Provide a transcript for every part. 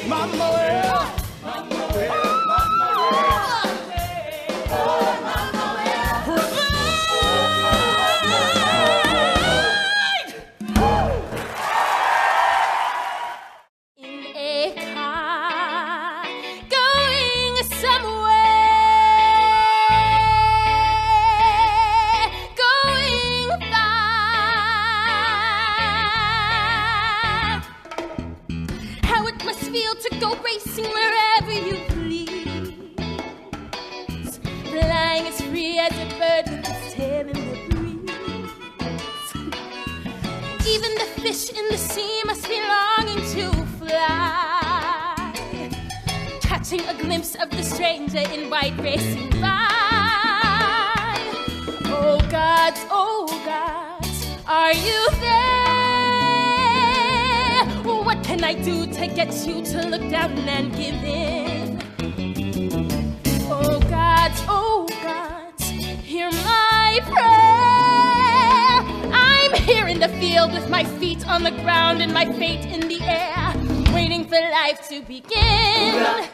Mama, well. To go racing wherever you please, flying as free as a bird with its tail in the breeze. Even the fish in the sea must be longing to fly, catching a glimpse of the stranger in white racing by. Oh gods, are you there? What can I do to get you to look down and give in? Oh gods, hear my prayer. I'm here in the field with my feet on the ground and my fate in the air, waiting for life to begin.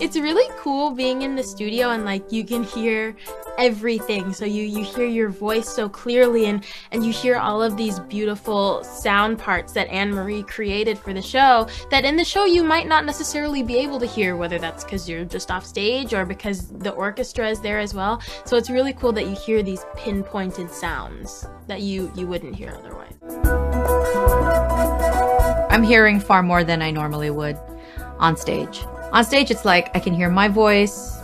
It's really cool being in the studio and like you can hear everything. So you hear your voice so clearly and you hear all of these beautiful sound parts that Anne-Marie created for the show that in the show you might not necessarily be able to hear, whether that's because you're just off stage or because the orchestra is there as well. So it's really cool that you hear these pinpointed sounds that you wouldn't hear otherwise. I'm hearing far more than I normally would on stage. On stage, it's like I can hear my voice,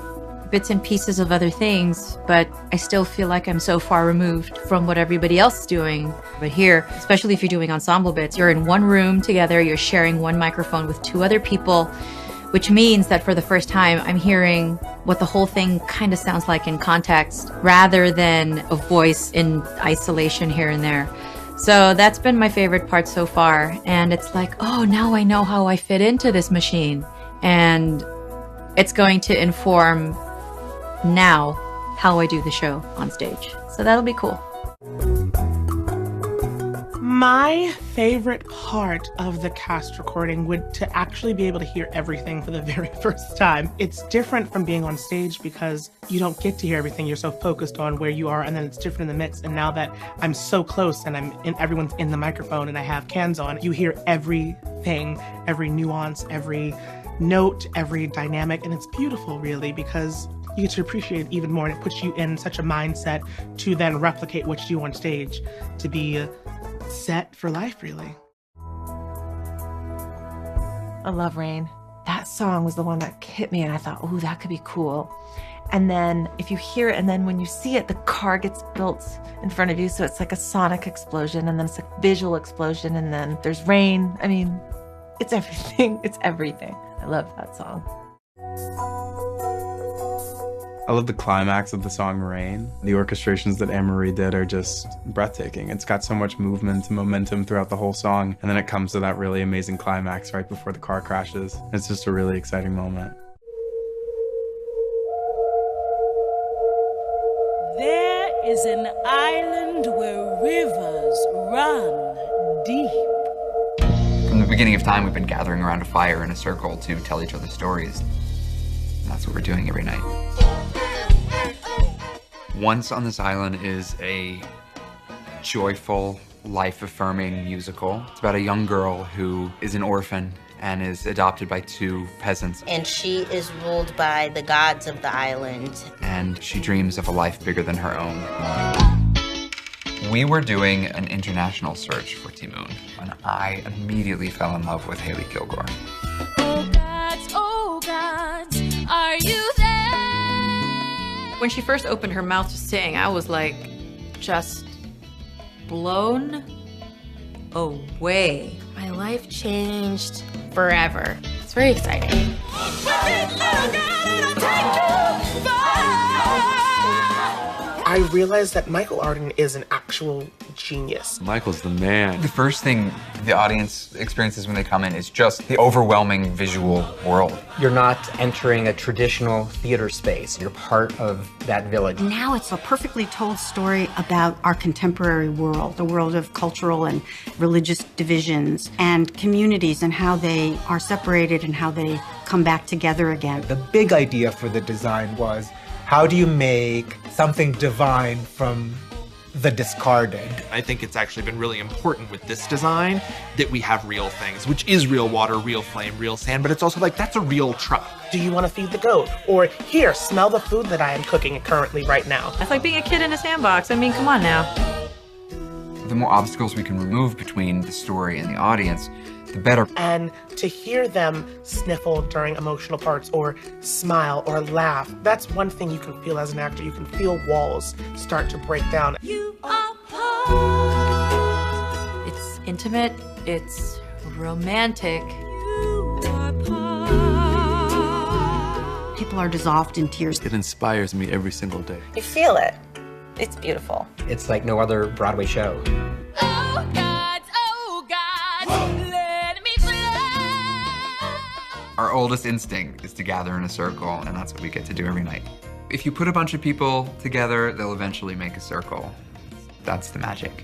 bits and pieces of other things, but I still feel like I'm so far removed from what everybody else is doing. But here, especially if you're doing ensemble bits, you're in one room together, you're sharing one microphone with two other people, which means that for the first time, I'm hearing what the whole thing kind of sounds like in context, rather than a voice in isolation here and there. So that's been my favorite part so far. And it's like, oh, now I know how I fit into this machine. And it's going to inform now how I do the show on stage. So that'll be cool. My favorite part of the cast recording would to actually be able to hear everything for the very first time. It's different from being on stage because you don't get to hear everything. You're so focused on where you are, and then it's different in the mix. And now that I'm so close and everyone's in the microphone and I have cans on, you hear everything, every nuance, every note, every dynamic, and it's beautiful really because you get to appreciate it even more, and it puts you in such a mindset to then replicate what you do on stage to be set for life, really. I love Rain. That song was the one that hit me and I thought, oh, that could be cool. And then if you hear it and then when you see it, the car gets built in front of you. So it's like a sonic explosion and then it's a visual explosion and then there's rain. I mean, it's everything. It's everything. I love that song. I love the climax of the song Rain. The orchestrations that Anne-Marie did are just breathtaking. It's got so much movement and momentum throughout the whole song, and then it comes to that really amazing climax right before the car crashes. It's just a really exciting moment. There is an island where rivers run deep. From the beginning of time, we've been gathering around a fire in a circle to tell each other stories. And that's what we're doing every night. Once on This Island is a joyful, life-affirming musical. It's about a young girl who is an orphan and is adopted by two peasants. And she is ruled by the gods of the island. And she dreams of a life bigger than her own. We were doing an international search for Timoon, and I immediately fell in love with Haley Kilgore. Oh gods, are you there? When she first opened her mouth to sing, I was like, just blown away. My life changed forever. It's very exciting. I realized that Michael Arden is an actual genius. Michael's the man. The first thing the audience experiences when they come in is just the overwhelming visual world. You're not entering a traditional theater space. You're part of that village. Now it's a perfectly told story about our contemporary world, the world of cultural and religious divisions and communities and how they are separated and how they come back together again. The big idea for the design was, how do you make something divine from the discarded? I think it's actually been really important with this design that we have real things, which is real water, real flame, real sand, but it's also like, that's a real truck. Do you want to feed the goat? Or here, smell the food that I am cooking currently right now. That's like being a kid in a sandbox. I mean, come on now. The more obstacles we can remove between the story and the audience, the better. And to hear them sniffle during emotional parts or smile or laugh, that's one thing you can feel as an actor. You can feel walls start to break down. You are part. It's intimate, it's romantic. You are part. People are dissolved in tears. It inspires me every single day. You feel it. It's beautiful. It's like no other Broadway show. Oh God, let me fly. Our oldest instinct is to gather in a circle, and that's what we get to do every night. If you put a bunch of people together, they'll eventually make a circle. That's the magic.